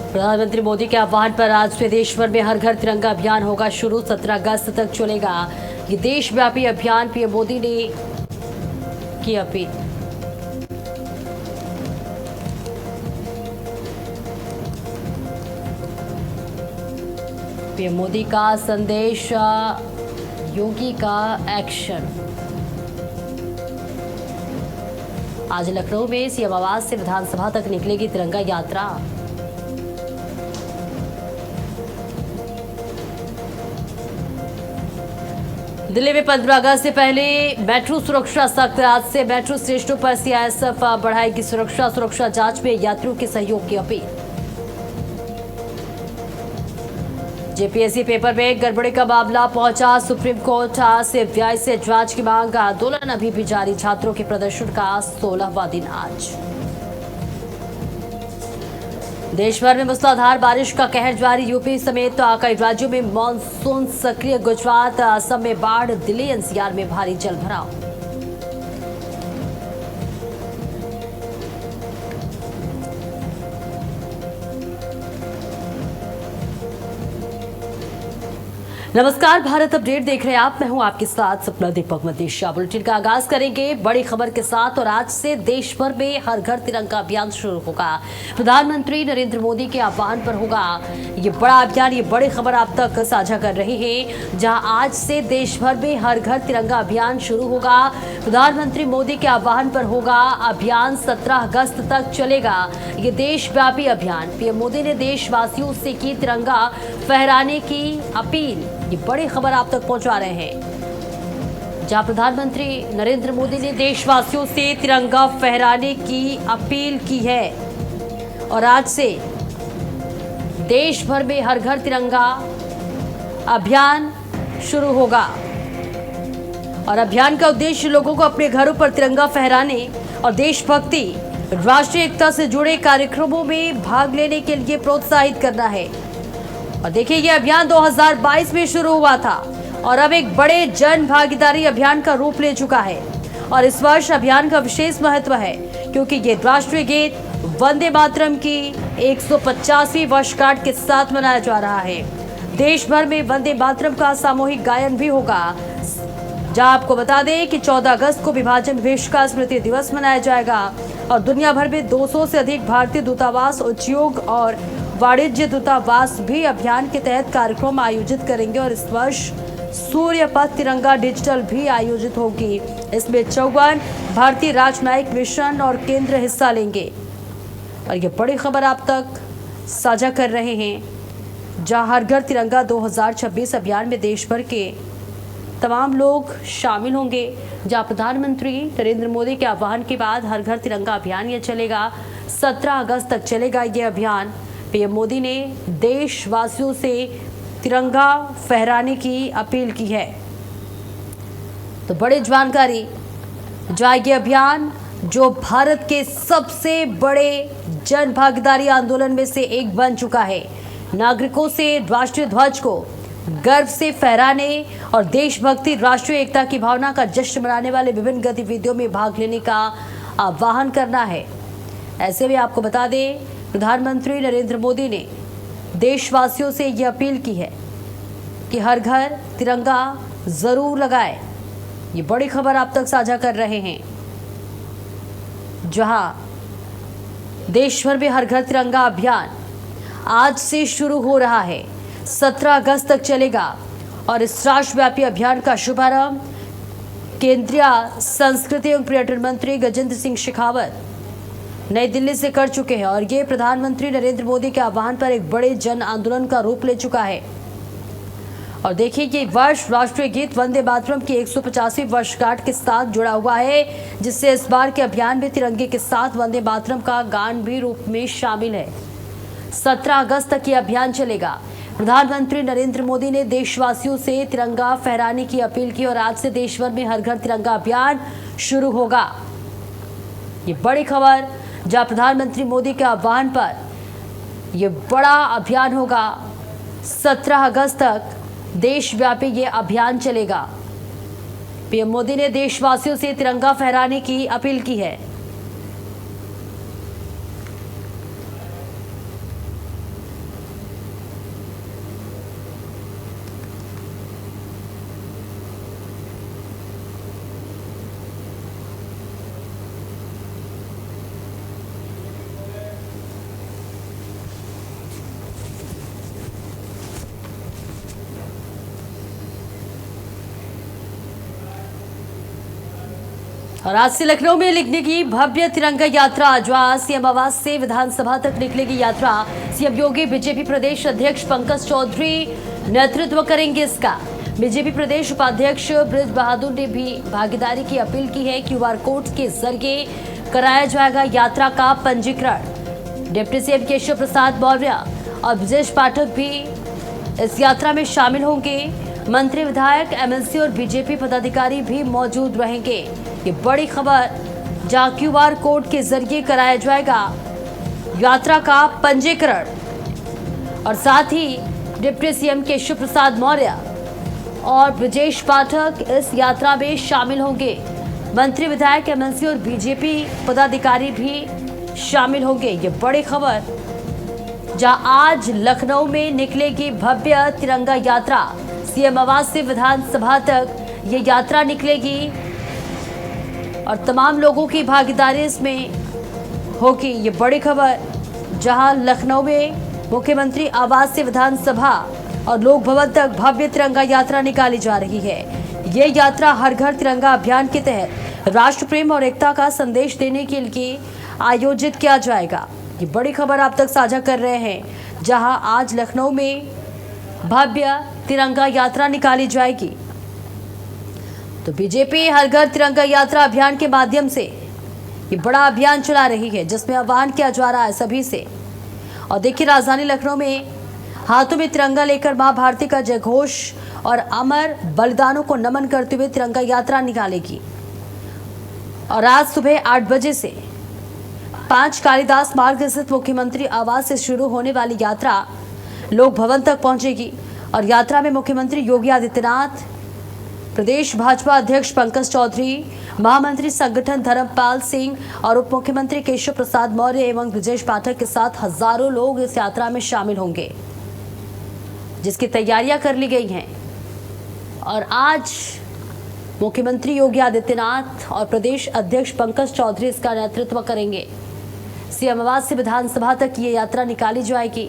प्रधानमंत्री मोदी के आह्वान पर आज से देश भर में हर घर तिरंगा अभियान होगा शुरू। 17 अगस्त तक चलेगा ये देशव्यापी अभियान। पीएम मोदी ने की अपील। पीएम मोदी का संदेश, योगी का एक्शन। आज लखनऊ में सीएम आवास से विधानसभा तक निकलेगी तिरंगा यात्रा। दिल्ली में 15 अगस्त से पहले मेट्रो सुरक्षा सख्त। आज से मेट्रो स्टेशनों पर सीआईएसएफ बढ़ाएगी सुरक्षा जांच में यात्रियों के सहयोग की अपील। जेपीएससी पेपर में गड़बड़ी का मामला पहुंचा सुप्रीम कोर्ट। सीबीआई से जांच की मांग। आंदोलन अभी भी जारी। छात्रों के प्रदर्शन का 16वां दिन आज। देश भर में मूसलाधार बारिश का कहर जारी। यूपी समेत कई राज्यों में मानसून सक्रिय। गुजरात, असम में बाढ़। दिल्ली एनसीआर में भारी जलभराव। नमस्कार, भारत अपडेट देख रहे हैं आप। मैं हूं आपके साथ सपना दीपक मदेशिया। बुलेटिन का आगाज करेंगे बड़ी खबर के साथ। और आज से देश भर में हर घर तिरंगा अभियान शुरू होगा। प्रधानमंत्री नरेंद्र मोदी के आह्वान पर होगा ये बड़ा अभियान। ये बड़ी खबर आप तक साझा कर रहे हैं, जहां आज से देश भर में हर घर तिरंगा अभियान शुरू होगा। प्रधानमंत्री मोदी के आह्वान पर होगा अभियान। 17 अगस्त तक चलेगा ये देशव्यापी अभियान। पीएम मोदी ने देशवासियों से की तिरंगा फहराने की अपील। ये बड़ी खबर आप तक पहुंचा रहे हैं, जहां प्रधानमंत्री नरेंद्र मोदी ने देशवासियों से तिरंगा फहराने की अपील की है। और आज से देश भर में हर घर तिरंगा अभियान शुरू होगा। और अभियान का उद्देश्य लोगों को अपने घरों पर तिरंगा फहराने और देशभक्ति, राष्ट्रीय एकता से जुड़े कार्यक्रमों में भाग लेने के लिए प्रोत्साहित करना है। और देखिए, ये अभियान 2022 में शुरू हुआ था और अब एक बड़े जन भागीदारी अभियान का रूप ले चुका है। और इस वर्ष अभियान का विशेष महत्व है क्योंकि ये राष्ट्रीय गीत वंदे मातरम की 150वीं वर्षगांठ के साथ मनाया जा रहा है। देश भर में वंदे मातरम का सामूहिक गायन भी होगा। जहां आपको बता दें कि 14 अगस्त को विभाजन विभीषिका स्मृति दिवस मनाया जाएगा। और दुनिया भर में 200 से अधिक भारतीय दूतावास, उद्योग और वाणिज्य दूतावास भी अभियान के तहत कार्यक्रम आयोजित करेंगे। और इस वर्ष सूर्य पथ तिरंगा डिजिटल भी आयोजित होगी। इसमें 54 भारतीय राजनयिक मिशन और केंद्र हिस्सा लेंगे। और ये बड़ी खबर आप तक साझा कर रहे हैं, जहां हर घर तिरंगा 2026 अभियान में देश भर के तमाम लोग शामिल होंगे। जहां प्रधानमंत्री नरेंद्र मोदी के आह्वान के बाद हर घर तिरंगा अभियान ये चलेगा। 17 अगस्त तक चलेगा ये अभियान। पीएम मोदी ने देशवासियों से तिरंगा फहराने की अपील की है। तो बड़ी जानकारी, ये अभियान जो भारत के सबसे बड़े जन भागीदारी आंदोलन में से एक बन चुका है। नागरिकों से राष्ट्रीय ध्वज को गर्व से फहराने और देशभक्ति, राष्ट्रीय एकता की भावना का जश्न मनाने वाले विभिन्न गतिविधियों में भाग लेने का आह्वान करना है। ऐसे में आपको बता दें, प्रधानमंत्री नरेंद्र मोदी ने देशवासियों से यह अपील की है कि हर घर तिरंगा जरूर लगाएं। ये बड़ी खबर आप तक साझा कर रहे हैं, जहां देश भर में हर घर तिरंगा अभियान आज से शुरू हो रहा है। 17 अगस्त तक चलेगा। और इस राष्ट्रव्यापी अभियान का शुभारंभ केंद्रीय संस्कृति एवं पर्यटन मंत्री गजेंद्र सिंह शेखावत नई दिल्ली से कर चुके हैं। और ये प्रधानमंत्री नरेंद्र मोदी के आह्वान पर एक बड़े जन आंदोलन का रूप ले चुका है। और देखिए, ये वर्ष राष्ट्रीय गीत वंदे मातरम की 150वीं वर्षगांठ के साथ जुड़ा हुआ है, जिससे इस बार के अभियान में तिरंगे के साथ वंदे मातरम का गान भी रूप में शामिल है। 17 अगस्त तक ये अभियान चलेगा। प्रधानमंत्री नरेंद्र मोदी ने देशवासियों से तिरंगा फहराने की अपील की। और आज से देश भर में हर घर तिरंगा अभियान शुरू होगा। ये बड़ी खबर, जहां प्रधानमंत्री मोदी के आह्वान पर यह बड़ा अभियान होगा। 17 अगस्त तक देशव्यापी ये अभियान चलेगा। पीएम मोदी ने देशवासियों से तिरंगा फहराने की अपील की है। और आज से लखनऊ में निकलेगी भव्य तिरंगा यात्रा। जो आज सीएम आवास से विधानसभा तक निकलेगी यात्रा। सीएम योगी बीजेपी प्रदेश अध्यक्ष पंकज चौधरी नेतृत्व करेंगे इसका। बीजेपी प्रदेश उपाध्यक्ष ब्रिज बहादुर ने भी भागीदारी की अपील की है। क्यूआर कोड के जरिए कराया जाएगा यात्रा का पंजीकरण। डिप्टी सीएम केशव प्रसाद मौर्य और ब्रजेश पाठक भी इस यात्रा में शामिल होंगे। मंत्री, विधायक, एमएलसी और बीजेपी पदाधिकारी भी मौजूद रहेंगे। ये बड़ी खबर, जहां क्यूआर कोड के जरिए कराया जाएगा यात्रा का पंजीकरण। और साथ ही डिप्टी सीएम केशव प्रसाद मौर्य और ब्रजेश पाठक इस यात्रा में शामिल होंगे। मंत्री, विधायक, एमएलसी और बीजेपी पदाधिकारी भी शामिल होंगे। ये बड़ी खबर, जहां आज लखनऊ में निकलेगी भव्य तिरंगा यात्रा। सीएम आवास से विधानसभा तक ये यात्रा निकलेगी और तमाम लोगों की भागीदारी इसमें होगी। ये बड़ी खबर, जहां लखनऊ में मुख्यमंत्री आवास से विधानसभा और लोक भवन तक भव्य तिरंगा यात्रा निकाली जा रही है। ये यात्रा हर घर तिरंगा अभियान के तहत राष्ट्र प्रेम और एकता का संदेश देने के लिए आयोजित किया जाएगा। ये बड़ी खबर आप तक साझा कर रहे हैं, जहां आज लखनऊ में भव्य तिरंगा यात्रा निकाली जाएगी। तो बीजेपी हर घर तिरंगा यात्रा अभियान के माध्यम से ये बड़ा अभियान चला रही है, जिसमें आह्वान किया जा रहा है सभी से। और देखिए, राजधानी लखनऊ में हाथों में तिरंगा लेकर मां भारती का जयघोष और अमर बलिदानों को नमन करते हुए तिरंगा यात्रा निकालेगी। और आज सुबह 8 बजे से 5 कालिदास मार्ग स्थित मुख्यमंत्री आवास से शुरू होने वाली यात्रा लोक भवन तक पहुंचेगी। और यात्रा में मुख्यमंत्री योगी आदित्यनाथ, प्रदेश भाजपा अध्यक्ष पंकज चौधरी, महामंत्री संगठन धर्मपाल सिंह और उप मुख्यमंत्री केशव प्रसाद मौर्य एवं ब्रजेश पाठक के साथ हजारों लोग इस यात्रा में शामिल होंगे, जिसकी तैयारियां कर ली गई हैं। और आज मुख्यमंत्री योगी आदित्यनाथ और प्रदेश अध्यक्ष पंकज चौधरी इसका नेतृत्व करेंगे। सीएम आवास से विधानसभा तक ये यात्रा निकाली जाएगी।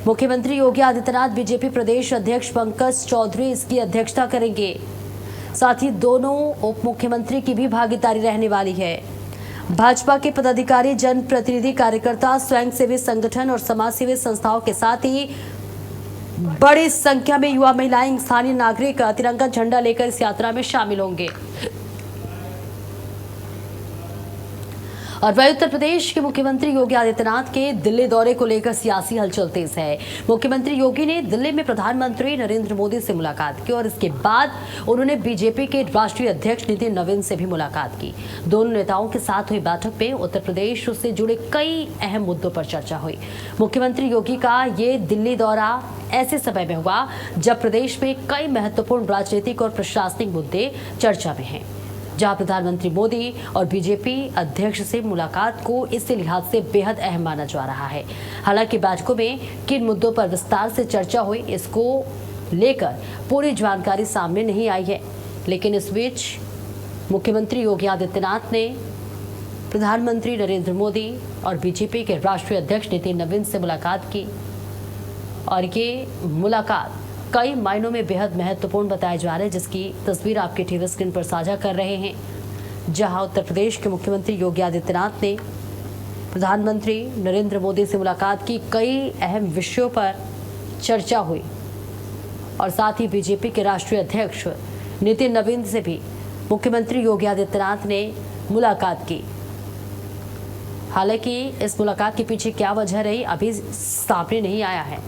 मुख्यमंत्री योगी आदित्यनाथ, बीजेपी प्रदेश अध्यक्ष पंकज चौधरी इसकी अध्यक्षता करेंगे। साथ ही दोनों उप मुख्यमंत्री की भी भागीदारी रहने वाली है। भाजपा के पदाधिकारी, जनप्रतिनिधि, कार्यकर्ता, स्वयंसेवी संगठन और समाजसेवी संस्थाओं के साथ ही बड़ी संख्या में युवा, महिलाएं, स्थानीय नागरिक तिरंगा झंडा लेकर इस यात्रा में शामिल होंगे। और वही उत्तर प्रदेश के मुख्यमंत्री योगी आदित्यनाथ के दिल्ली दौरे को लेकर सियासी हलचल तेज है। मुख्यमंत्री योगी ने दिल्ली में प्रधानमंत्री नरेंद्र मोदी से मुलाकात की और इसके बाद उन्होंने बीजेपी के राष्ट्रीय अध्यक्ष नितिन नवीन से भी मुलाकात की। दोनों नेताओं के साथ हुई बैठक में उत्तर प्रदेश से जुड़े कई अहम मुद्दों पर चर्चा हुई। मुख्यमंत्री योगी का ये दिल्ली दौरा ऐसे समय में हुआ जब प्रदेश में कई महत्वपूर्ण राजनीतिक और प्रशासनिक मुद्दे चर्चा में हैं, जहां प्रधानमंत्री मोदी और बीजेपी अध्यक्ष से मुलाकात को इस लिहाज से बेहद अहम माना जा रहा है। हालांकि बैठकों में किन मुद्दों पर विस्तार से चर्चा हुई, इसको लेकर पूरी जानकारी सामने नहीं आई है। लेकिन इस बीच मुख्यमंत्री योगी आदित्यनाथ ने प्रधानमंत्री नरेंद्र मोदी और बीजेपी के राष्ट्रीय अध्यक्ष नितिन नवीन से मुलाकात की और ये मुलाकात कई मायनों में बेहद महत्वपूर्ण बताए जा रहे हैं, जिसकी तस्वीर आपके टीवी स्क्रीन पर साझा कर रहे हैं। जहां उत्तर प्रदेश के मुख्यमंत्री योगी आदित्यनाथ ने प्रधानमंत्री नरेंद्र मोदी से मुलाकात की, कई अहम विषयों पर चर्चा हुई और साथ ही बीजेपी के राष्ट्रीय अध्यक्ष नितिन नवीन से भी मुख्यमंत्री योगी आदित्यनाथ ने मुलाकात की। हालांकि इस मुलाकात के पीछे क्या वजह रही, अभी सामने नहीं आया है।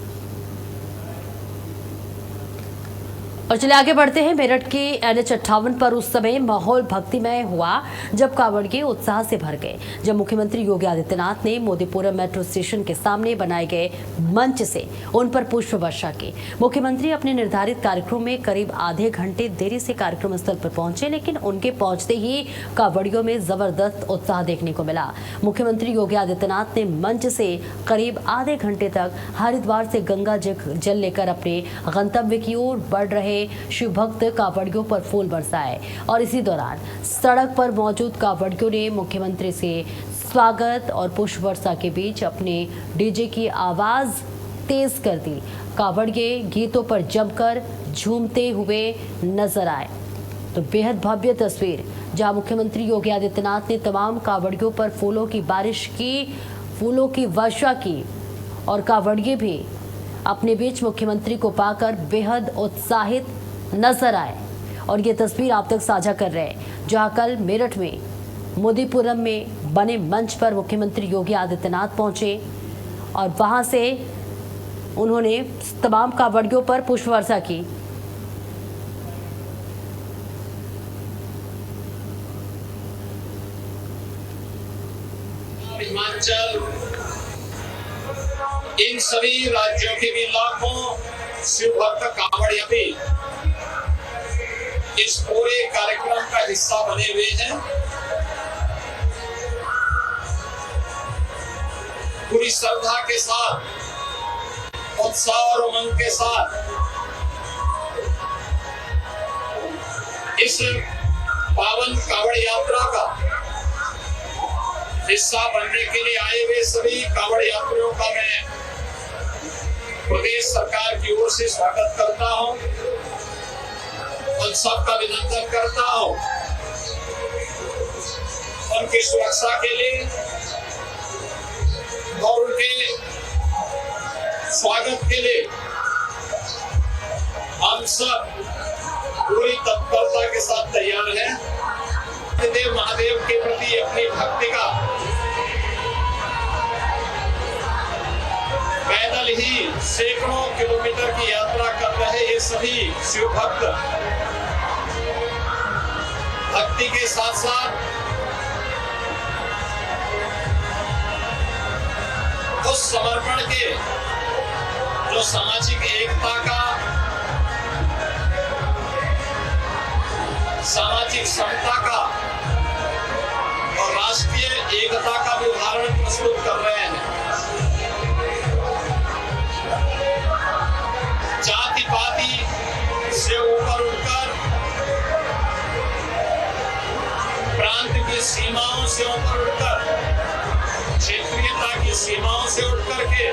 और चलिए आगे बढ़ते हैं। मेरठ के NH-58 पर उस समय माहौल भक्तिमय हुआ जब कांवड़िए उत्साह से भर गए, जब मुख्यमंत्री योगी आदित्यनाथ ने मोदीपुरम मेट्रो स्टेशन के सामने बनाए गए मंच से उन पर पुष्प वर्षा की। मुख्यमंत्री अपने निर्धारित कार्यक्रम में करीब आधे घंटे देरी से कार्यक्रम स्थल पर पहुंचे, लेकिन उनके पहुंचते ही कांवड़ियों में जबरदस्त उत्साह देखने को मिला। मुख्यमंत्री योगी आदित्यनाथ ने मंच से करीब आधे घंटे तक हरिद्वार से गंगा जल लेकर अपने गंतव्य की ओर बढ़ रहे शिव भक्त कांवड़ियों पर फूल बरसाए और इसी दौरान सड़क पर मौजूद कांवड़ियों ने मुख्यमंत्री से स्वागत और पुष्प वर्षा के बीच अपने डीजे की आवाज तेज कर दी। कांवड़िए गीतों पर जमकर झूमते हुए नजर आए। तो बेहद भव्य तस्वीर जहां मुख्यमंत्री योगी आदित्यनाथ ने तमाम कांवड़ियों पर फूलों की वर्षा की और कांवड़िए भी अपने बीच मुख्यमंत्री को पाकर बेहद उत्साहित नजर आए। और ये तस्वीर आप तक साझा कर रहे हैं, जहां कल मेरठ में मोदीपुरम में बने मंच पर मुख्यमंत्री योगी आदित्यनाथ पहुंचे और वहां से उन्होंने तमाम कांवड़ियों पर पुष्प वर्षा की। हिमाचल, इन सभी राज्यों के भी लाखों शिव भक्त कांवड़िया भी इस पूरे कार्यक्रम का हिस्सा बने हुए हैं। पूरी श्रद्धा के साथ, उत्साह और उमंग के साथ इस पावन कांवड़ यात्रा का हिस्सा बनने के लिए आए हुए सभी कांवड़ यात्रियों का मैं प्रदेश सरकार की ओर से स्वागत करता हूं और सबका अभिनंदन करता हूं। उनकी सुरक्षा के लिए और उनके स्वागत के लिए हम सब पूरी तत्परता के साथ तैयार हैं। देव महादेव के प्रति अपनी भक्ति का पैदल ही सैकड़ों किलोमीटर की यात्रा कर रहे ये सभी शिव भक्त भक्ति के साथ साथ उस समर्पण के जो सामाजिक एकता का, सामाजिक समता का और राष्ट्रीय एकता का भी उदाहरण प्रस्तुत कर रहे हैं। जाति पाति से ऊपर उठकर, प्रांत की सीमाओं से ऊपर उठकर, क्षेत्रीयता की सीमाओं से उठकर के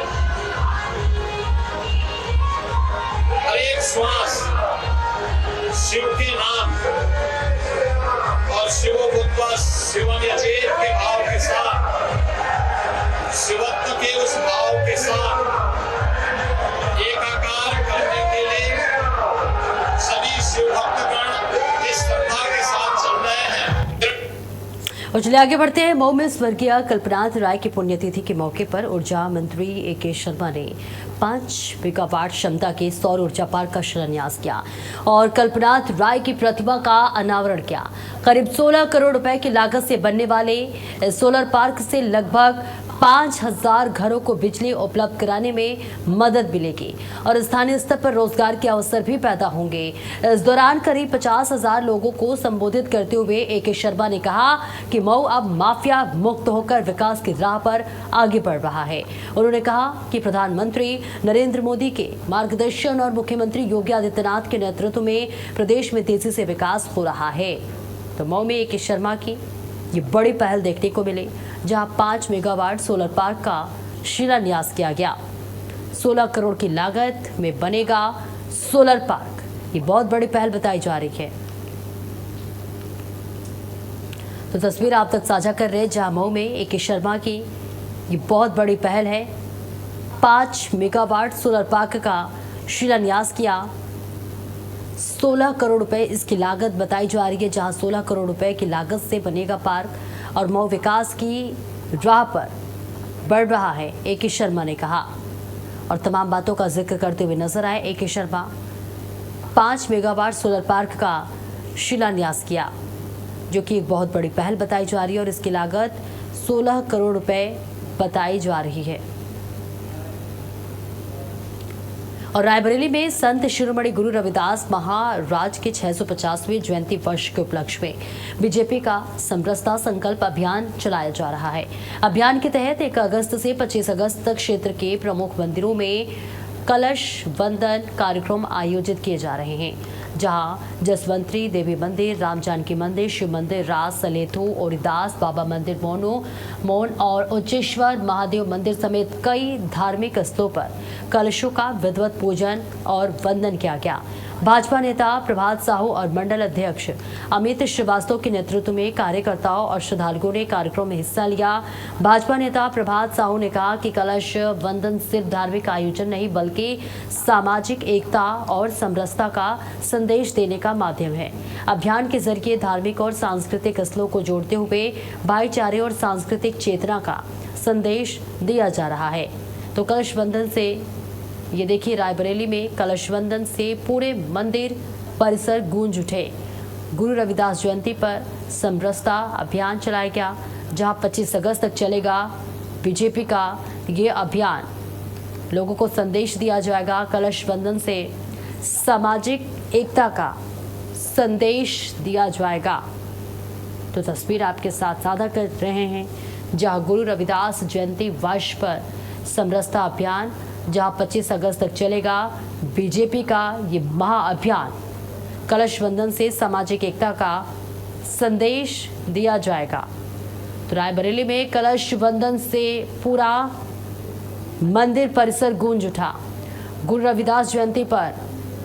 हर एक श्वास शिव के नाम और शिवो भूत्वा शिवम यजेत के भाव के साथ, शिवत्व के उस भाव के साथ एकाकार करने के लिए सभी शिव भक्तगण इस श्रद्धा के साथ चल रहे हैं। और चलिए आगे बढ़ते हैं। मऊ में स्वर्गीय कल्पनाथ राय की पुण्यतिथि के मौके पर ऊर्जा मंत्री ए.के. शर्मा ने 5 मेगावाट क्षमता के सौर ऊर्जा पार्क का शिलान्यास किया और कल्पनाथ राय की प्रतिमा का अनावरण किया। करीब 16 करोड़ रुपए की लागत से बनने वाले इस सोलर पार्क से लगभग 5000 घरों को बिजली उपलब्ध कराने में मदद मिलेगी और स्थानीय स्तर पर रोजगार के अवसर भी पैदा होंगे। इस दौरान करीब 50,000 लोगों को संबोधित करते हुए ए.के. शर्मा ने कहा कि मऊ अब माफिया मुक्त होकर विकास की राह पर आगे बढ़ रहा है। उन्होंने कहा कि प्रधानमंत्री नरेंद्र मोदी के मार्गदर्शन और मुख्यमंत्री योगी आदित्यनाथ के नेतृत्व में प्रदेश में तेजी से विकास हो रहा है। तो मऊ में ए.के. शर्मा की ये बड़ी पहल देखने को मिली, जहां 5 मेगावाट सोलर पार्क का शिलान्यास किया गया। 16 करोड़ की लागत में बनेगा सोलर पार्क। ये बहुत बड़ी पहल बताई जा रही है। तो तस्वीर आप तक साझा कर रहे हैं, जहां मऊ में ए.के. शर्मा की ये बहुत बड़ी पहल है। 5 मेगावाट सोलर पार्क का शिलान्यास किया। 16 करोड़ रुपए इसकी लागत बताई जा रही है, जहां 16 करोड़ रुपए की लागत से बनेगा पार्क और मऊ विकास की राह पर बढ़ रहा है, ए.के. शर्मा ने कहा। और तमाम बातों का जिक्र करते हुए नजर आए A K. Sharma. 5 megawatt solar park का शिलान्यास किया, जो कि एक बहुत बड़ी पहल बताई जा रही है और इसकी लागत 16 करोड़ रुपए बताई जा रही है। और रायबरेली में संत शिरोमणि गुरु रविदास महाराज के 650वें जयंती वर्ष के उपलक्ष्य में बीजेपी का समरसता संकल्प अभियान चलाया जा रहा है। अभियान के तहत 1 अगस्त से 25 अगस्त तक क्षेत्र के प्रमुख मंदिरों में कलश वंदन कार्यक्रम आयोजित किए जा रहे हैं, जहां जसवंतरी देवी मंदिर, राम जानकी मंदिर, शिव मंदिर, रास, सलेथू, ओरिदास बाबा मंदिर, मौन और उच्चेश्वर महादेव मंदिर समेत कई धार्मिक स्थलों पर कलशों का विधिवत पूजन और वंदन किया गया। भाजपा नेता प्रभात साहू और मंडल अध्यक्ष अमित श्रीवास्तव के नेतृत्व में कार्यकर्ताओं और श्रद्धालुओं ने कार्यक्रम में हिस्सा लिया। भाजपा नेता प्रभात साहू ने कहा कि कलश वंदन सिर्फ धार्मिक आयोजन नहीं बल्कि सामाजिक एकता और समरसता का संदेश देने का माध्यम है। अभियान के जरिए धार्मिक और सांस्कृतिक स्थलों को जोड़ते हुए भाईचारे और सांस्कृतिक चेतना का संदेश दिया जा रहा है। तो कलश वंदन से ये देखिए, रायबरेली में कलश वंदन से पूरे मंदिर परिसर गूंज उठे। गुरु रविदास जयंती पर समरसता अभियान चलाया गया, जहां 25 अगस्त तक चलेगा। बीजेपी का ये अभियान, लोगों को संदेश दिया जाएगा। कलश वंदन से सामाजिक एकता का संदेश दिया जाएगा। तो तस्वीर आपके साथ साझा कर रहे हैं, जहां गुरु रविदास जयंती वर्ष पर समरसता अभियान, जहां 25 अगस्त तक चलेगा। बीजेपी का ये महाअभियान, कलश वंदन से सामाजिक एकता का संदेश दिया जाएगा। तो रायबरेली में कलश वंदन से पूरा मंदिर परिसर गूंज उठा। गुरु रविदास जयंती पर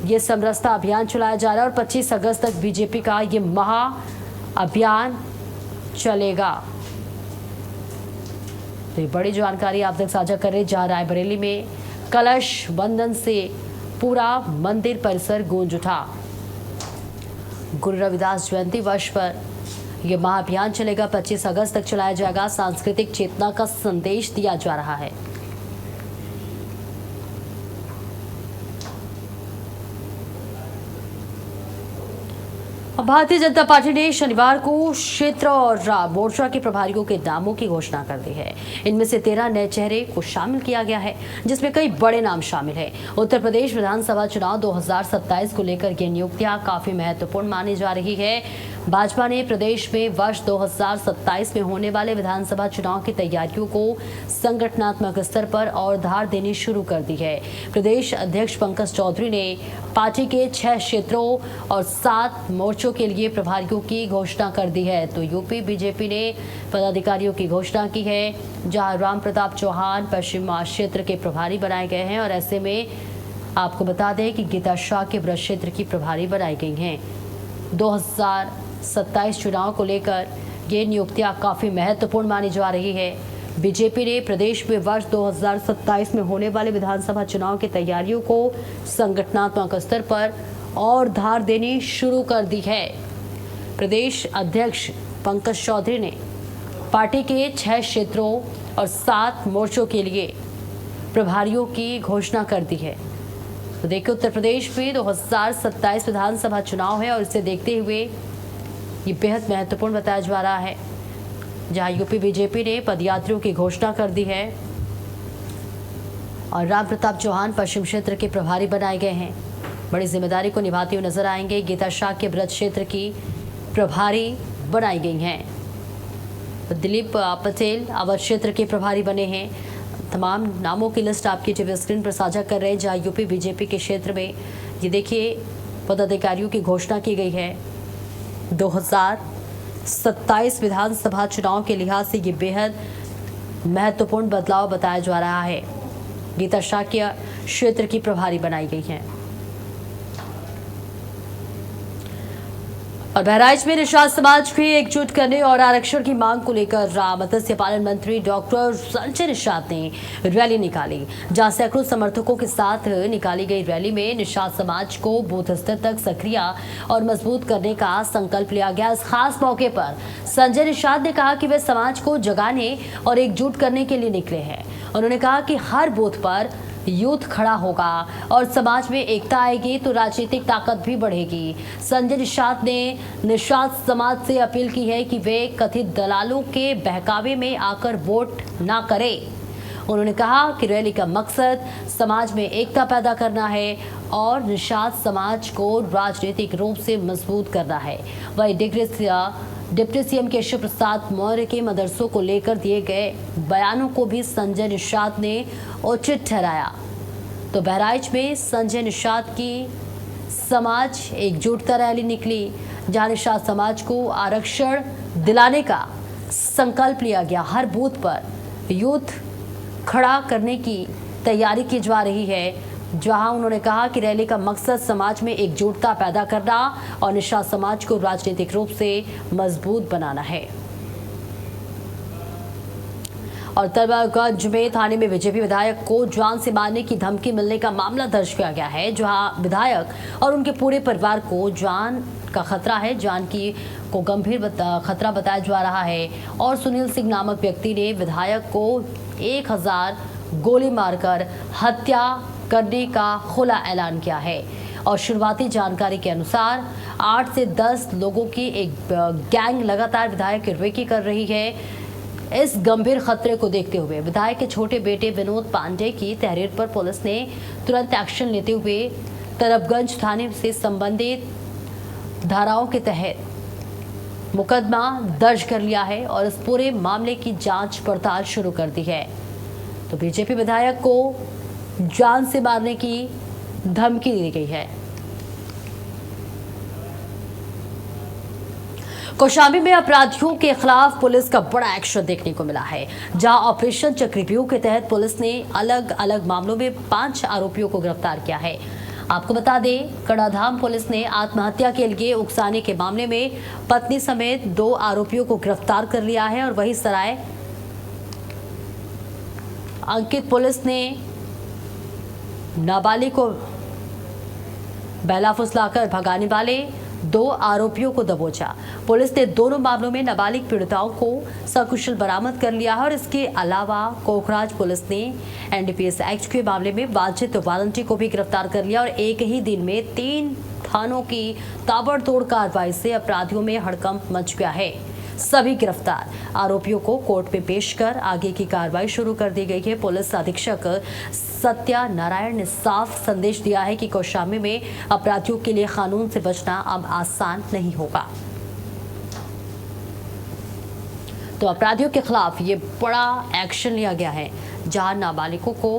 यह समरसता अभियान चलाया जा रहा है और 25 अगस्त तक बीजेपी का ये महाअभियान चलेगा। तो ये बड़ी जानकारी आप तक साझा कर रहे हैं, जहां रायबरेली में कलश वंदन से पूरा मंदिर परिसर गूंज उठा। गुरु रविदास जयंती वर्ष पर यह महाअभियान चलेगा, 25 अगस्त तक चलाया जाएगा। सांस्कृतिक चेतना का संदेश दिया जा रहा है। भारतीय जनता पार्टी ने शनिवार को क्षेत्र और मोर्चा के प्रभारियों के नामों की घोषणा कर दी है। इनमें से 13 नए चेहरे को शामिल किया गया है, जिसमें कई बड़े नाम शामिल हैं। उत्तर प्रदेश विधानसभा चुनाव 2027 को लेकर ये नियुक्तियां काफी महत्वपूर्ण मानी जा रही है। भाजपा ने प्रदेश में वर्ष 2027 में होने वाले विधानसभा चुनाव की तैयारियों को संगठनात्मक स्तर पर और धार देनी शुरू कर दी है। प्रदेश अध्यक्ष पंकज चौधरी ने पार्टी के 6 क्षेत्रों और 7 मोर्चों के लिए प्रभारियों की घोषणा कर दी है। तो यूपी बीजेपी ने पदाधिकारियों की घोषणा की है, जहां राम प्रताप चौहान पश्चिम क्षेत्र के प्रभारी बनाए गए हैं। और ऐसे में आपको बता दें कि गीता शाह के ब्रज क्षेत्र की प्रभारी बनाई गई हैं। 2027 चुनाव को लेकर ये नियुक्तियां काफी महत्वपूर्ण मानी जा रही है। बीजेपी ने प्रदेश में वर्ष 2027 में होने वाले विधानसभा चुनाव की तैयारियों को संगठनात्मक स्तर पर और धार देनी शुरू कर दी है। प्रदेश अध्यक्ष पंकज चौधरी ने पार्टी के 6 क्षेत्रों और 7 मोर्चों के लिए प्रभारियों की घोषणा कर दी है। तो देखिए, उत्तर प्रदेश में 2027 विधानसभा चुनाव है और इसे देखते हुए ये बेहद महत्वपूर्ण बताया जा रहा है, जहां यूपी बीजेपी ने पदयात्रियों की घोषणा कर दी है और राम प्रताप चौहान पश्चिम क्षेत्र के प्रभारी बनाए गए हैं। बड़ी जिम्मेदारी को निभाते हुए नजर आएंगे। गीता शाह के ब्रज क्षेत्र की प्रभारी बनाई गई हैं। दिलीप पटेल अवध क्षेत्र के प्रभारी बने हैं। तमाम नामों की लिस्ट आपकी टीवी स्क्रीन पर साझा कर रहे हैं, जहां यूपी बीजेपी के क्षेत्र में ये देखिए पदाधिकारियों की घोषणा की गई है। 2027 विधानसभा चुनाव के लिहाज से ये बेहद महत्वपूर्ण बदलाव बताया जा रहा है। गीता शाह के क्षेत्र की प्रभारी बनाई गई हैं। और बहराइच में निषाद समाज को एकजुट करने और आरक्षण की मांग को लेकर मत्स्य पालन मंत्री डॉक्टर संजय निषाद ने रैली निकाली, जहां सैकड़ों समर्थकों के साथ निकाली गई रैली में निषाद समाज को बूथ स्तर तक सक्रिय और मजबूत करने का संकल्प लिया गया। इस खास मौके पर संजय निषाद ने कहा कि वे समाज को जगाने और एकजुट करने के लिए निकले हैं। उन्होंने कहा कि हर बूथ पर यूथ खड़ा होगा और समाज में एकता आएगी तो राजनीतिक ताकत भी बढ़ेगी। संजय निषाद ने निषाद समाज से अपील की है कि वे कथित दलालों के बहकावे में आकर वोट ना करें। उन्होंने कहा कि रैली का मकसद समाज में एकता पैदा करना है और निषाद समाज को राजनीतिक रूप से मजबूत करना है। वही डिप्टी सीएम केशव प्रसाद मौर्य के मदरसों को लेकर दिए गए बयानों को भी संजय निषाद ने उचित ठहराया। तो बहराइच में संजय निषाद की समाज एकजुटता रैली निकली, जहां निषाद समाज को आरक्षण दिलाने का संकल्प लिया गया। हर बूथ पर यूथ खड़ा करने की तैयारी की जा रही है। जहां उन्होंने कहा कि रैली का मकसद समाज में एकजुटता पैदा करना और निषाद समाज को राजनीतिक रूप से मजबूत बनाना है। और तलवारगंज में थाने में बीजेपी विधायक को जान से मारने की धमकी मिलने का मामला दर्ज किया गया है, जहां विधायक और उनके पूरे परिवार को जान का खतरा है। जान की को गंभीर खतरा बताया जा रहा है और सुनील सिंह नामक व्यक्ति ने विधायक को 1000 गोली मारकर हत्या करने का खुला ऐलान किया है। और शुरुआती जानकारी के अनुसार 8 से 10 लोगों की एक गैंग लगातार विधायक की रेकी कर रही है। इस गंभीर खतरे को देखते हुए विधायक के छोटे बेटे विनोद पांडे की तहरीर पर पुलिस ने तुरंत एक्शन लेते हुए तरबगंज थाने से संबंधित धाराओं के तहत मुकदमा दर्ज कर लिया है और इस पूरे मामले की जांच पड़ताल शुरू कर दी है। तो बीजेपी विधायक को जान से मारने की धमकी दी गई है। कौशाम्बी में अपराधियों के खिलाफ पुलिस का बड़ा एक्शन देखने को मिला है, जहां ऑपरेशन चक्रव्यूह के तहत पुलिस ने अलग अलग मामलों में 5 आरोपियों को गिरफ्तार किया है। आपको बता दें, कड़ाधाम पुलिस ने आत्महत्या के लिए उकसाने के मामले में पत्नी समेत 2 आरोपियों को गिरफ्तार कर लिया है और वहीं सराय अंकित पुलिस ने नाबालिग को बहला फुसलाकर भगाने वाले 2 आरोपियों को दबोचा। पुलिस ने दोनों मामलों में नाबालिग पीड़िताओं को सकुशल बरामद कर लिया है और इसके अलावा कोखराज पुलिस ने एनडीपीएस एक्ट के मामले में वांछित वारंटी को भी गिरफ्तार कर लिया और एक ही दिन में 3 थानों की ताबड़तोड़ कार्रवाई से अपराधियों में हड़कंप मच गया है। सभी गिरफ्तार आरोपियों को कोर्ट में पेश कर आगे की कार्रवाई शुरू कर दी गई है। पुलिस अधीक्षक सत्या नारायण ने साफ संदेश दिया है कि कौशाम्बी में अपराधियों के लिए कानून से बचना अब आसान नहीं होगा। तो अपराधियों के खिलाफ ये बड़ा एक्शन लिया गया है, जहां नाबालिगों को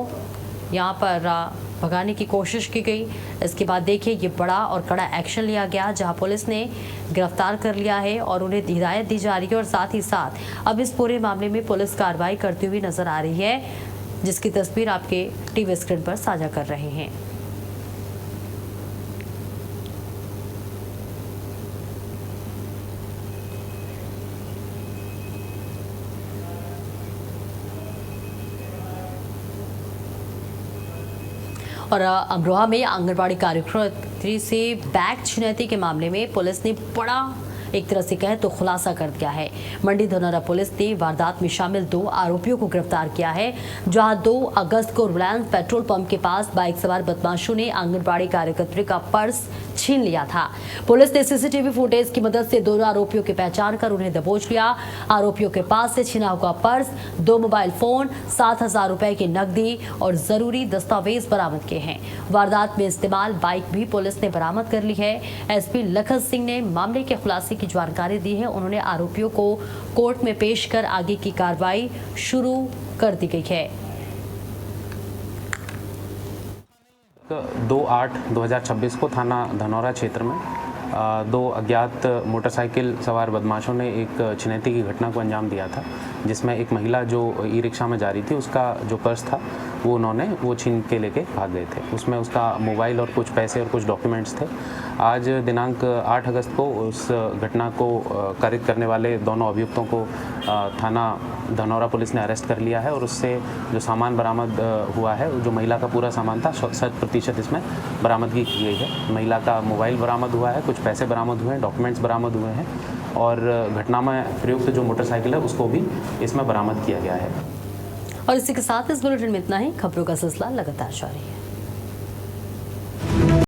यहाँ पर भगाने की कोशिश की गई। इसके बाद देखिए ये बड़ा और कड़ा एक्शन लिया गया, जहां पुलिस ने गिरफ्तार कर लिया है और उन्हें हिदायत दी जा रही है और साथ ही साथ अब इस पूरे मामले में पुलिस कार्रवाई करती हुई नजर आ रही है, जिसकी तस्वीर आपके टीवी स्क्रीन पर साझा कर रहे हैं। और अमरोहा में आंगनबाड़ी कार्यकर्त्री से बैग छिनैती के मामले में पुलिस ने बड़ा एक तरह से कहे तो खुलासा कर दिया है। मंडी धनौरा पुलिस ने वारदात में शामिल 2 आरोपियों को गिरफ्तार किया है, जहां 2 अगस्त को रिलायंस पेट्रोल पंप के पास बाइक सवार बदमाशों ने आंगनबाड़ी कार्यकर्त्री का पर्स छीन लिया था। पुलिस ने सीसीटीवी फुटेज की मदद से दोनों आरोपियों की पहचान कर उन्हें दबोच लिया। आरोपियों के पास से छिना हुआ पर्स, 2 मोबाइल फोन, 7,000 रुपए की नकदी और जरूरी दस्तावेज बरामद किए हैं। वारदात में इस्तेमाल बाइक भी पुलिस ने बरामद कर ली है। एसपी लखन सिंह ने मामले के खुलासे की जानकारी दी है। उन्होंने आरोपियों को कोर्ट में पेश कर आगे की कार्रवाई शुरू कर दी गई है। 2/8/2026 को थाना धनौरा क्षेत्र में 2 अज्ञात मोटरसाइकिल सवार बदमाशों ने एक छिनैती की घटना को अंजाम दिया था, जिसमें एक महिला जो ई रिक्शा में जा रही थी, उसका जो पर्स था वो छीन के लेके भाग गए थे। उसमें उसका मोबाइल और कुछ पैसे और कुछ डॉक्यूमेंट्स थे। आज दिनांक 8 अगस्त को उस घटना को कारित करने वाले दोनों अभियुक्तों को थाना धनौरा पुलिस ने अरेस्ट कर लिया है और उससे जो सामान बरामद हुआ है, जो महिला का पूरा सामान था, 100% इसमें बरामदगी की गई है। महिला का मोबाइल बरामद हुआ है, कुछ पैसे बरामद हुए हैं, डॉक्यूमेंट्स बरामद हुए हैं और घटना में प्रयुक्त जो मोटरसाइकिल है उसको भी इसमें बरामद किया गया है। और इसी के साथ इस बुलेटिन में इतना ही। खबरों का सिलसिला लगातार जारी है।